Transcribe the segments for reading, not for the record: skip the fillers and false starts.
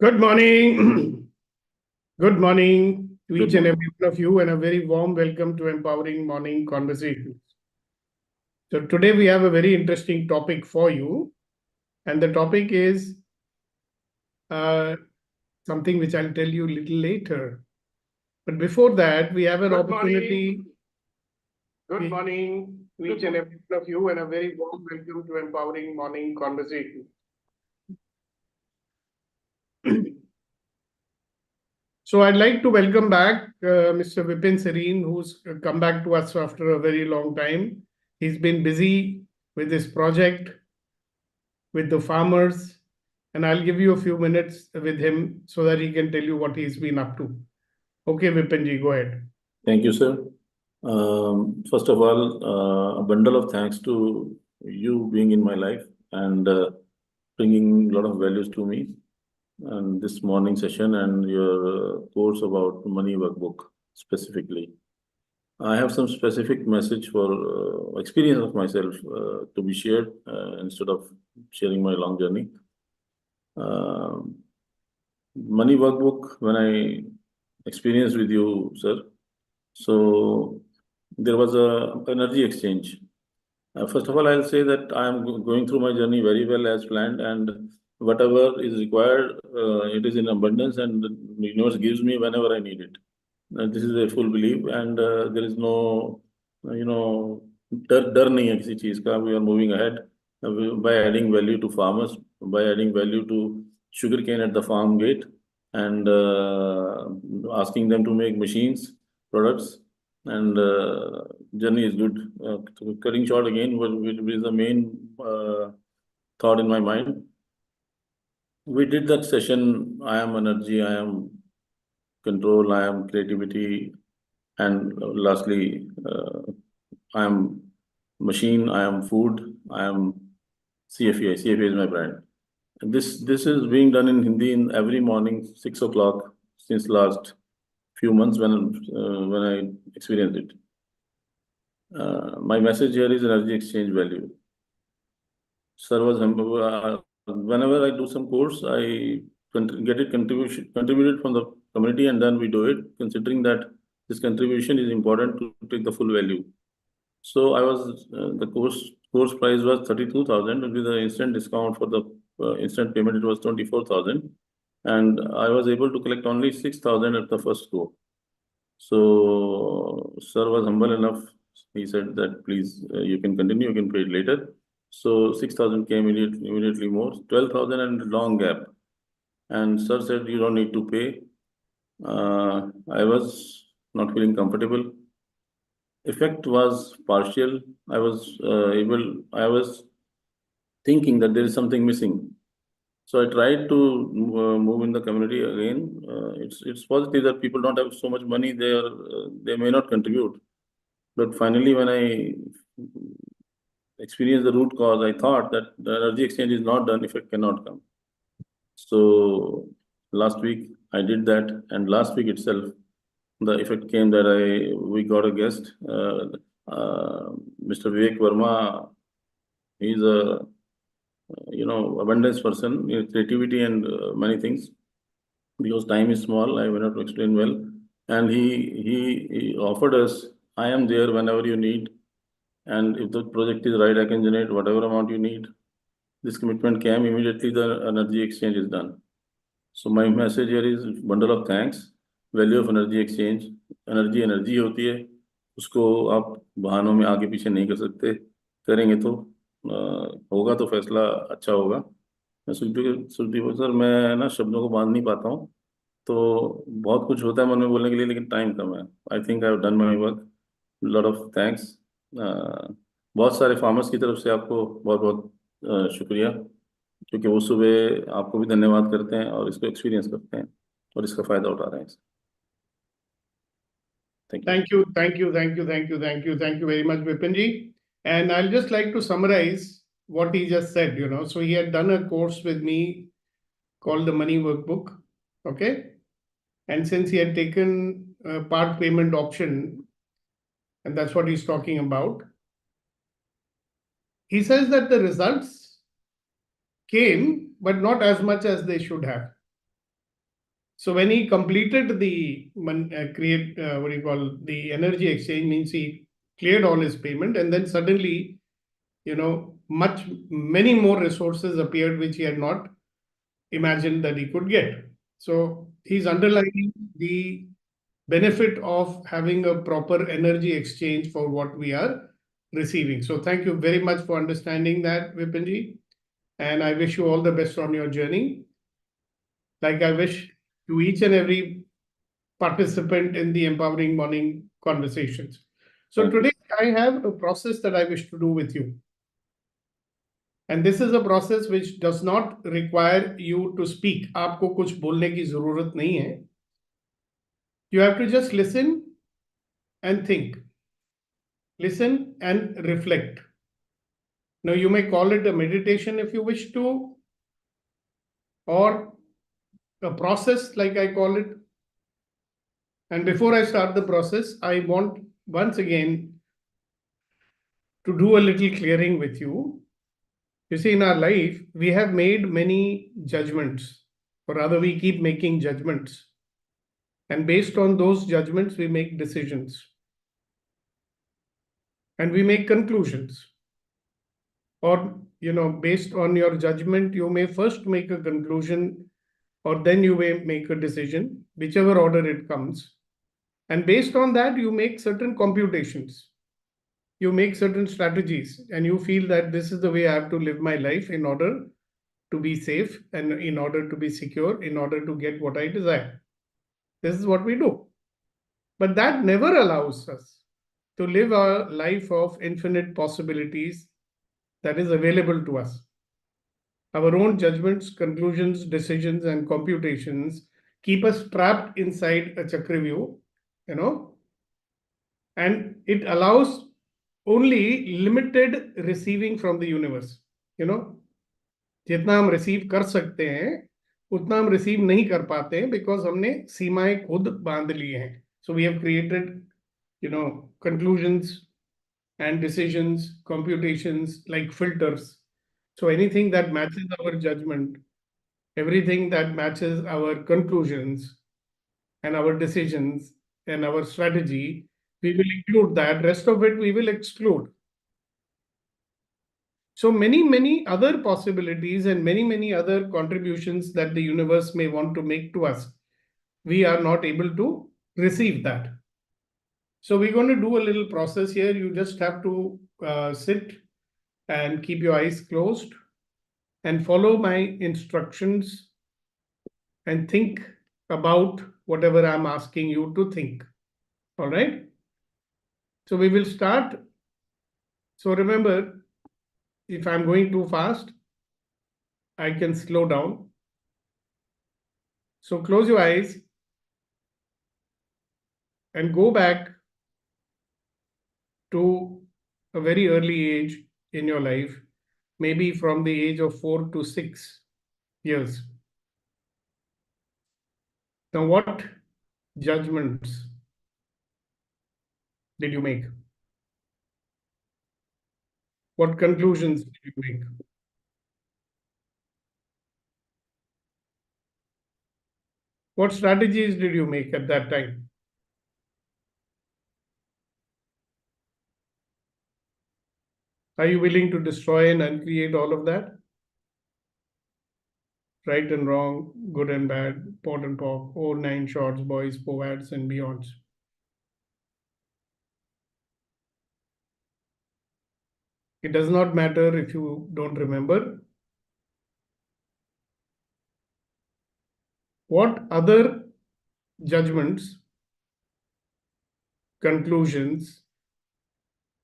Good morning. Good morning to Good each and morning. every one of you, and a very warm welcome to Empowering Morning Conversations. So, today we have a very interesting topic for you, and the topic is uh, something which I'll tell you a little later. But before that, we have an Good opportunity. Good morning To each and every one of you, and a very warm welcome to Empowering Morning Conversations. So I'd like to welcome back Mr. Vipin Serene, who's come back to us after a very long time. He's been busy with this project, with the farmers, and I'll give you a few minutes with him so that he can tell you what he's been up to. Okay, Vipinji, go ahead. Thank you, sir. First of all, a bundle of thanks to you being in my life and bringing a lot of values to me and this morning session and your course about money workbook specifically. I have some specific message for experience of myself to be shared instead of sharing my long journey. Money workbook, when I experienced with you, sir, so there was a energy exchange. First of all, I'll say that I am going through my journey very well as planned, and whatever is required, it is in abundance, and the universe gives me whenever I need it. And this is a full belief, and there is no, you know, डर नहीं है किसी चीज का. We are moving ahead by adding value to farmers, by adding value to sugarcane at the farm gate, and asking them to make machines, products, and journey is good. Cutting short again, what is the main thought in my mind. We did that session. I am energy, I am control, I am creativity, and lastly, I am machine, I am food, I am CFEI. CFEI is my brand. And this is being done in Hindi in every morning, 6 o'clock since last few months when I experienced it. My message here is energy exchange value. Sir was whenever I do some course, I get it contributed from the community, and then we do it, considering that this contribution is important to take the full value. So I was the course price was 32,000, and with the instant discount for the instant payment, it was 24,000, and I was able to collect only 6,000 at the first go. So sir was humble enough. He said that please you can continue, you can pay it later. So 6,000 came immediately more, 12,000 and long gap. And sir said you don't need to pay. I was not feeling comfortable. Effect was partial. I was thinking that there is something missing. So I tried to move in the community again. It's positive that people don't have so much money. They may not contribute. But finally, when I experienced the root cause, I thought that the energy exchange is not done if it cannot come. So last week I did that, and last week itself, the effect came that we got a guest, Mr. Vivek Verma. He's a abundance person, creativity and many things. Because time is small, I may not explain well. And he offered us, I am there whenever you need, and if the project is right, I can generate whatever amount you need. This commitment came immediately. The energy exchange is done. So my message here is bundle of thanks, value of energy exchange. Energy होती है, उसको आप बहानों में आगे पीछे नहीं कर सकते. करेंगे तो होगा तो फैसला अच्छा होगा. सुखदीप सर, मैं ना शब्दों को बांध नहीं पाता हूँ, तो बहुत कुछ होता है मन में बोलने के लिए, लेकिन टाइम कम है. I think I have done my work. Lot of thanks. बहुत सारे फार्मर्स की तरफ से आपको बहुत बहुत शुक्रिया, क्योंकि वो सुबह आपको भी धन्यवाद करते हैं और इसको एक्सपीरियंस करते हैं और इसका फायदा उठा रहे हैं. Thank you very much, Vipinji. And I'll just like to summarize what he just said. So he had done a course with me called the Money Workbook. Okay. And since he had taken a part payment option, and that's what he's talking about, he says that the results came, but not as much as they should have. So when he completed the the energy exchange, means he cleared all his payment, and then suddenly, many more resources appeared which he had not imagined that he could get. So he's underlining the benefit of having a proper energy exchange for what we are receiving. So thank you very much for understanding that, Vipinji. And I wish you all the best on your journey. Like I wish to each and every participant in the Empowering Morning conversations. So Thank you. today I have a process that I wish to do with you. And this is a process which does not require you to speak. आपको कुछ बोलने की जरूरत नहीं है. You have to just listen and think. Listen and reflect. Now you may call it a meditation if you wish to, or a process like I call it. And before I start the process, I want once again to do a little clearing with you. You see, in our life, we have made many judgments, or rather, we keep making judgments. And based on those judgments, we make decisions. And we make conclusions. Or, based on your judgment, you may first make a conclusion, or then you may make a decision, whichever order it comes. And based on that, you make certain computations. You make certain strategies, and you feel that this is the way I have to live my life in order to be safe and in order to be secure, in order to get what I desire. This is what we do. But that never allows us to live a life of infinite possibilities that is available to us. Our own judgments, conclusions, decisions, and computations keep us trapped inside a chakravyuh, and it allows only limited receiving from the universe. जितना हम receive कर सकते हैं उतना हम receive नहीं कर पाते हैं बिकॉज हमने सीमाएं खुद बांध ली हैं. So we have created conclusions and decisions, computations like filters. So anything that matches our judgment, everything that matches our conclusions and our decisions and our strategy, we will include that. Rest of it we will exclude. So many other possibilities and many other contributions that the universe may want to make to us, we are not able to receive that. So we're going to do a little process here. You just have to sit and keep your eyes closed and follow my instructions and think about whatever I'm asking you to think. All right. So we will start. So remember, if I'm going too fast, I can slow down. So close your eyes and go back to a very early age in your life, maybe from the age of 4 to 6 years. Now, what judgments did you make? What conclusions did you make? What strategies did you make at that time? Are you willing to destroy and uncreate all of that? Right and wrong, good and bad, pot and pock, all 9 shorts, boys, poads, and beyonds. It does not matter if you don't remember. What other judgments, conclusions,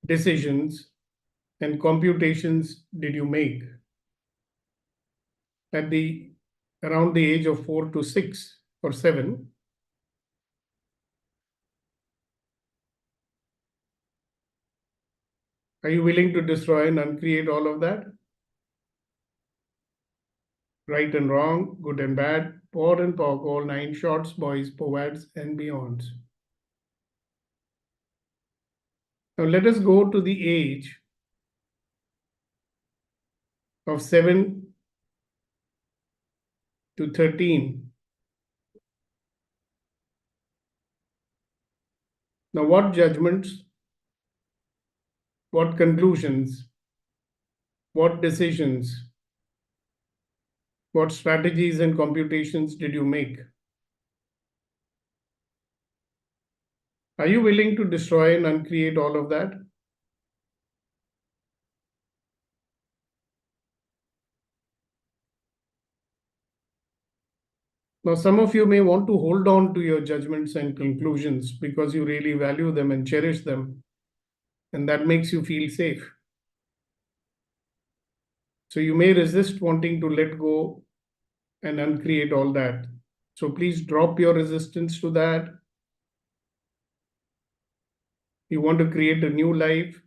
decisions, and computations did you make at around the age of 4 to 6 or 7? Are you willing to destroy and uncreate all of that? Right and wrong, good and bad, pot and pock, all 9 shorts, boys, poads, and beyonds. Now let us go to the age of 7 to 13. Now, what judgments, what conclusions, what decisions, what strategies and computations did you make? Are you willing to destroy and uncreate all of that? Now, some of you may want to hold on to your judgments and conclusions because you really value them and cherish them, and that makes you feel safe. So you may resist wanting to let go and uncreate all that. So please drop your resistance to that. You want to create a new life.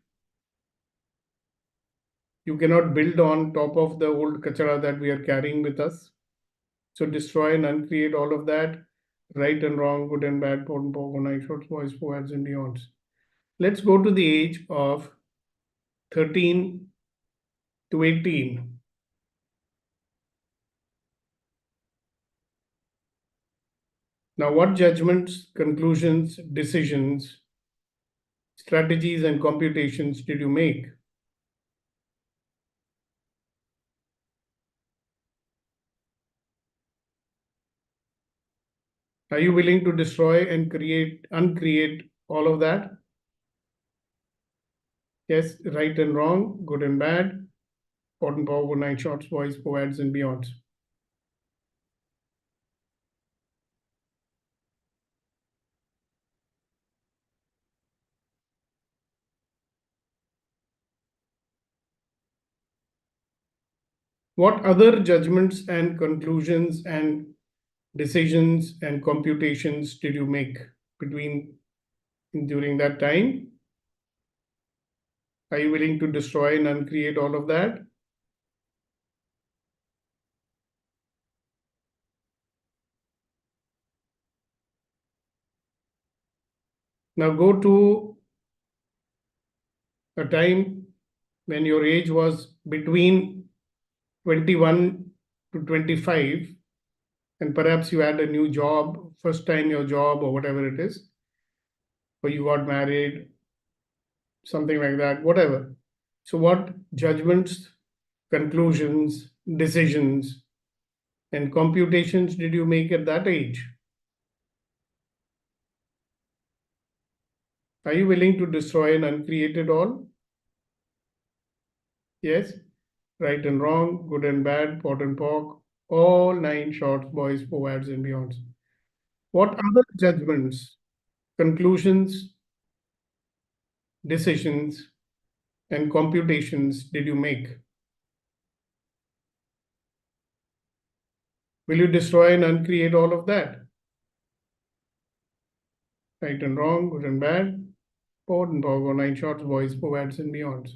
You cannot build on top of the old kachara that we are carrying with us. So destroy and uncreate all of that, right and wrong, good and bad, important, night shorts, voice, poets, and beyonds. Let's go to the age of 13 to 18. Now, what judgments, conclusions, decisions, strategies, and computations did you make? Are you willing to destroy and uncreate all of that? Yes, right and wrong, good and bad, important, powerful, night shots, voice, poets, and beyonds. What other judgments and conclusions and decisions and computations did you make during that time? Are you willing to destroy and uncreate all of that? Now go to a time when your age was between 21 to 25, and perhaps you had a new job, first time your job or whatever it is, or you got married, something like that, whatever. So what judgments, conclusions, decisions, and computations did you make at that age? Are you willing to destroy and uncreate it all? Yes, right and wrong, good and bad, pot and pock, all 9 shorts, boys, poets, and beyonds. What other judgments, conclusions, decisions, and computations did you make? Will you destroy and uncreate all of that? Right and wrong, good and bad, pot and pock, 9 shorts, boys, poets, and beyonds.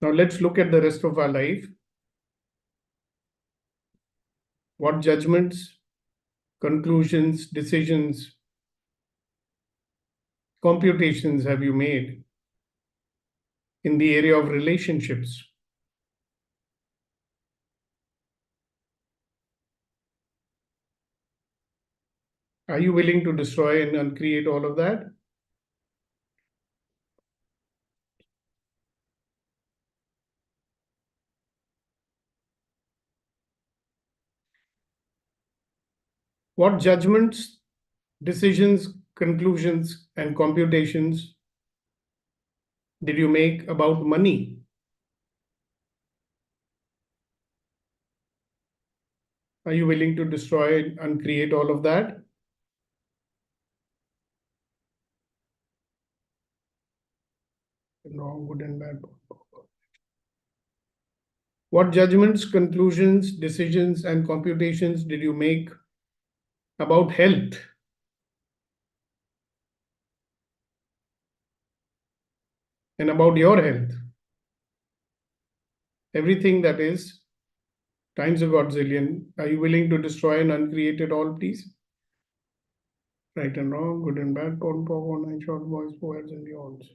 Now let's look at the rest of our life. What judgments, conclusions, decisions, computations have you made in the area of relationships? Are you willing to destroy and uncreate all of that? What judgments, decisions, conclusions, and computations did you make about money? Are you willing to destroy and create all of that? Wrong, good and bad. What judgments, conclusions, decisions, and computations did you make about health? And about your health? Everything that is times a godzillion. Are you willing to destroy and uncreate it all, please? Right and wrong, good and bad, porn, pork, online, short boys, poets, and beyonds.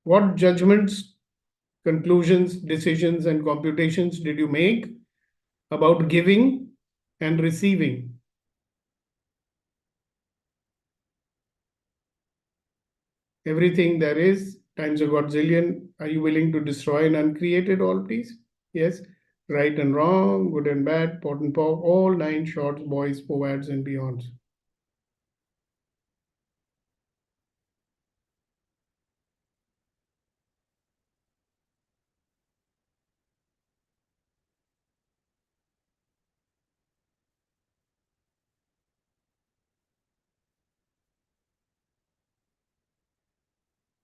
What judgments, conclusions, decisions, and computations did you make about giving and receiving? Everything there is times a godzillion. Are you willing to destroy and uncreate it all, please? Yes. Right and wrong, good and bad, pot and pork, all nine shorts, boys, poets, and beyonds.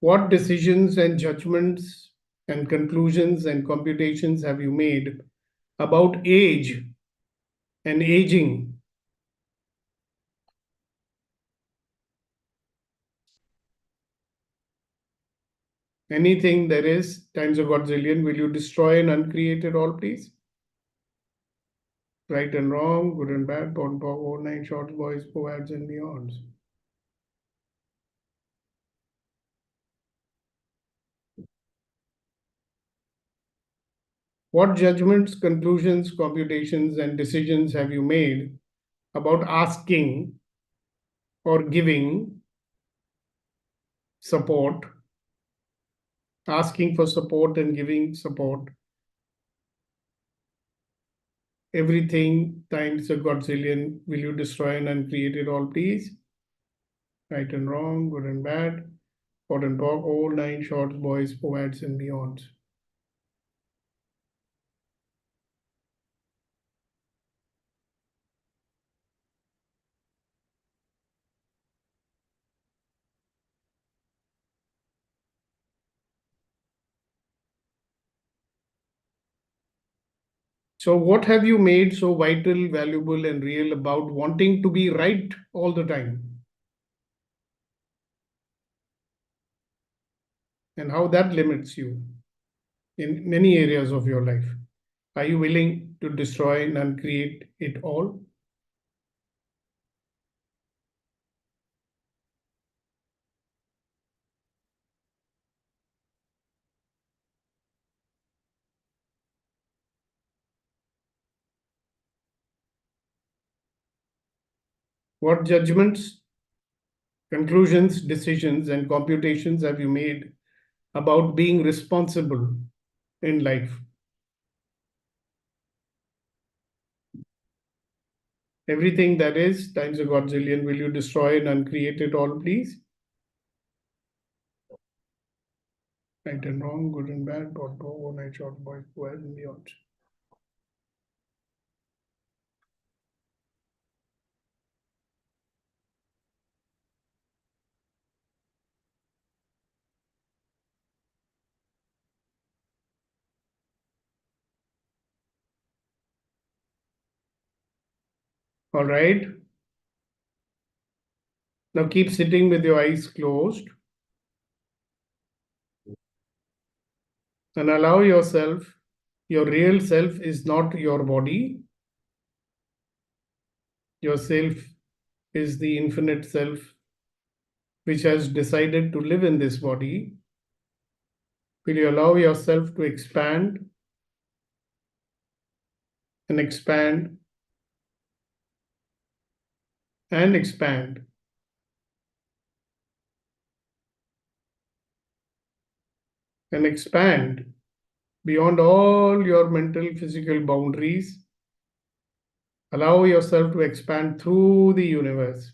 What decisions and judgments and conclusions and computations have you made about age and aging? Anything there is times a godzillion, will you destroy and uncreate it all, please? Right and wrong, good and bad, pot and pork, all nine shorts, boys, poets, and beyonds. What judgments, conclusions, computations, and decisions have you made about asking or giving support, asking for support and giving support? Everything times a godzillion, will you destroy and uncreate it all, please? Right and wrong, good and bad, pot and pork, all nine shorts, boys, poets, and beyonds. So, what have you made so vital, valuable, and real about wanting to be right all the time? And how that limits you in many areas of your life? Are you willing to destroy and uncreate it all? What judgments, conclusions, decisions, and computations have you made about being responsible in life? Everything that is times a godzillion, will you destroy and uncreate it all, please? Right and wrong, good and bad, pot, one night short, boys, boys, and beyond. All right. Now keep sitting with your eyes closed and allow yourself, your real self is not your body. Your self is the infinite self which has decided to live in this body. Will you allow yourself to expand and expand and expand and expand beyond all your mental, physical boundaries? Allow yourself to expand through the universe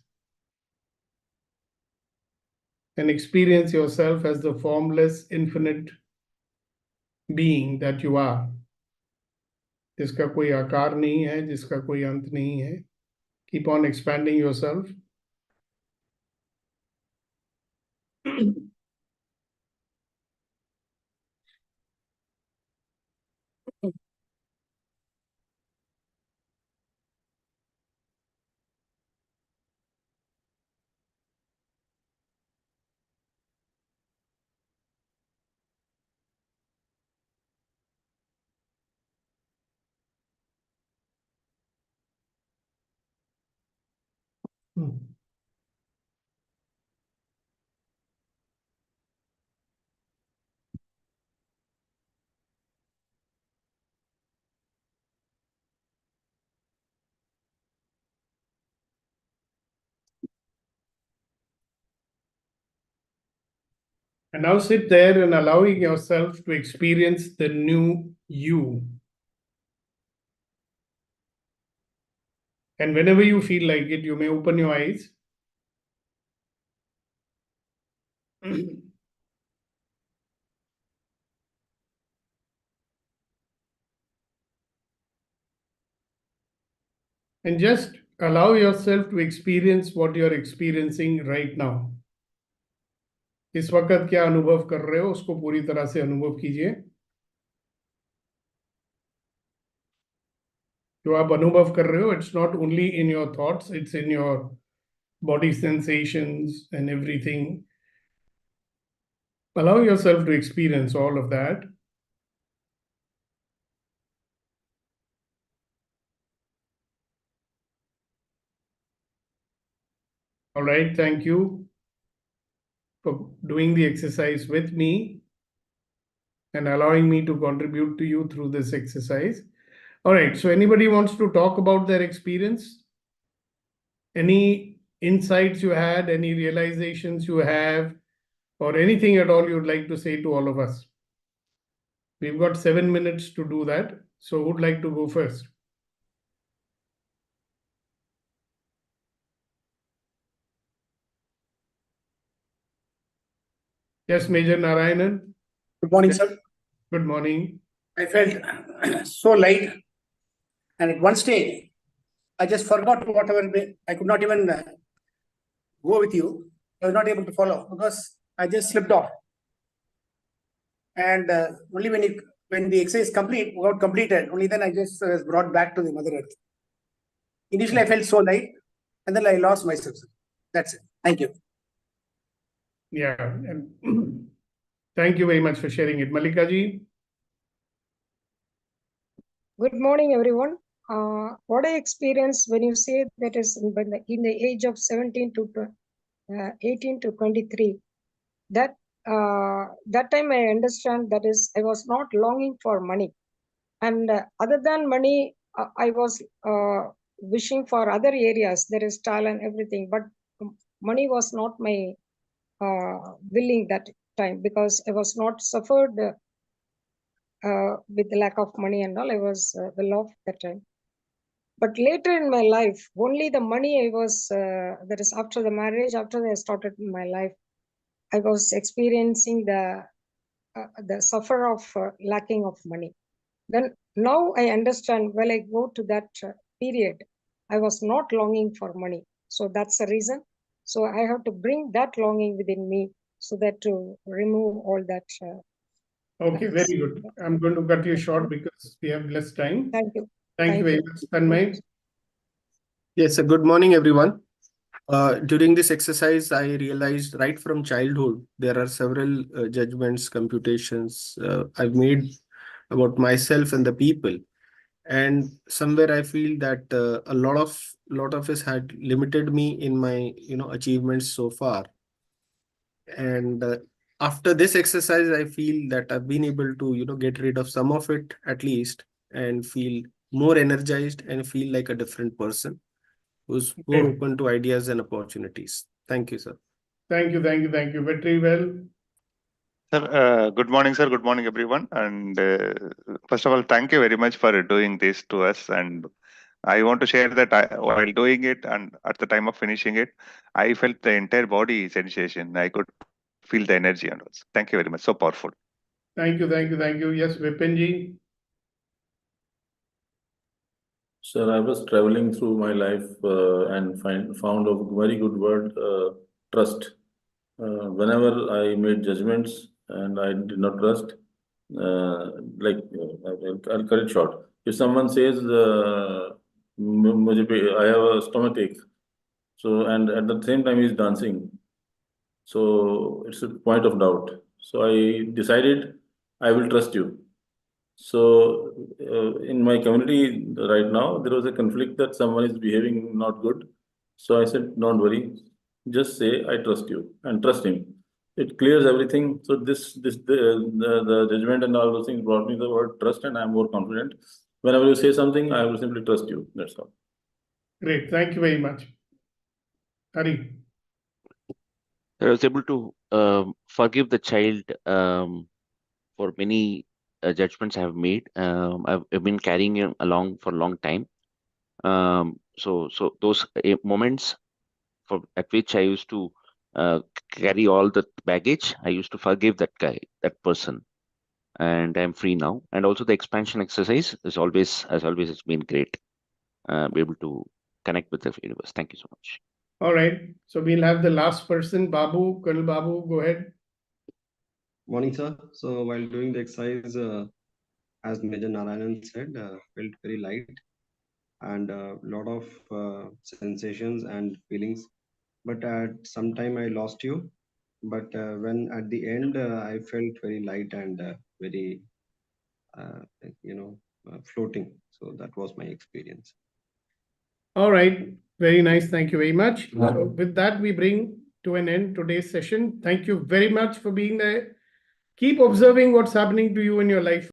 and experience yourself as the formless, infinite being that you are, जिसका कोई आकार नहीं है, जिसका कोई अंत नहीं है. Keep on expanding yourself. And now sit there and allowing yourself to experience the new you. And whenever you feel like it, you may open your eyes. And just allow yourself to experience what you're experiencing right now. इस वक्त क्या अनुभव कर रहे हो उसको पूरी तरह से अनुभव कीजिए. जो आप अनुभव कर रहे हो, it's not only in your thoughts, it's in your body sensations and everything. Allow yourself to experience all of that. All right, thank you for doing the exercise with me and allowing me to contribute to you through this exercise. All right, so anybody wants to talk about their experience? Any insights you had, any realizations you have, or anything at all you'd like to say to all of us? We've got 7 minutes to do that. So who'd like to go first? Yes, Major Narayanan. Good morning, sir. Good morning. I felt so light, and at one stage, I just forgot whatever. I could not even go with you. I was not able to follow because I just slipped off. And only when the exercise got completed, only then I just was brought back to the Mother Earth. Initially, I felt so light, and then I lost myself. Sir. That's it. Thank you. Yeah, and thank you very much for sharing it. Malika ji. Good morning, everyone. What I experienced when you say that is in the age of 17 to 18 to 23, that time I understand that is I was not longing for money, and other than money, I was wishing for other areas. There is talent, everything, but money was not my willing that time because I was not suffered with the lack of money and all. I was well off that time. But later in my life, only the money I was, that is after the marriage, after I started in my life, I was experiencing the suffer of lacking of money. Then now I understand, when I go to that period, I was not longing for money. So that's the reason. So I have to bring that longing within me so that to remove all that. Okay, very good. I'm going to cut you short because we have less time. Thank you. Thank you very much, Tanmay. Yes, sir. Good morning, everyone. During this exercise, I realized right from childhood, there are several judgments, computations I've made about myself and the people. And somewhere I feel that a lot of us had limited me in my, achievements so far. And after this exercise, I feel that I've been able to, get rid of some of it at least and feel more energized and feel like a different person who's more open to ideas and opportunities. Thank you, sir. Thank you, thank you, thank you. Very well. Sir, good morning, sir. Good morning, everyone. And first of all, thank you very much for doing this to us. And I want to share that while doing it and at the time of finishing it, I felt the entire body sensation. I could feel the energy and all. Thank you very much. So powerful. Thank you, thank you, thank you. Yes, Vipinji. Sir, I was traveling through my life and found a very good word, trust. Whenever I made judgments and I did not trust, I'll cut it short. If someone says, I have a stomach ache, so and at the same time he's dancing, so it's a point of doubt. So I decided I will trust you. So in my community right now, there was a conflict that someone is behaving not good. So I said, don't worry, just say, I trust you and trust him. It clears everything. So the judgment and all those things brought me the word trust, and I'm more confident. Whenever you say something, I will simply trust you. That's all. Great. Thank you very much. Hari. I was able to forgive the child for many judgments I have made. I've been carrying him along for a long time. So those moments at which I used to carry all the baggage, I used to forgive that guy, that person, and I'm free now. And also the expansion exercise has always it's been great. Be able to connect with the universe. Thank you so much. All right. So we'll have the last person, Babu. Colonel Babu, go ahead. Morning, sir. So while doing the exercise, as Major Narayanan said, felt very light and a lot of sensations and feelings. But at some time I lost you. But when at the end, I felt very light and very, floating. So that was my experience. All right. Very nice. Thank you very much. So with that, we bring to an end today's session. Thank you very much for being there. Keep observing what's happening to you in your life.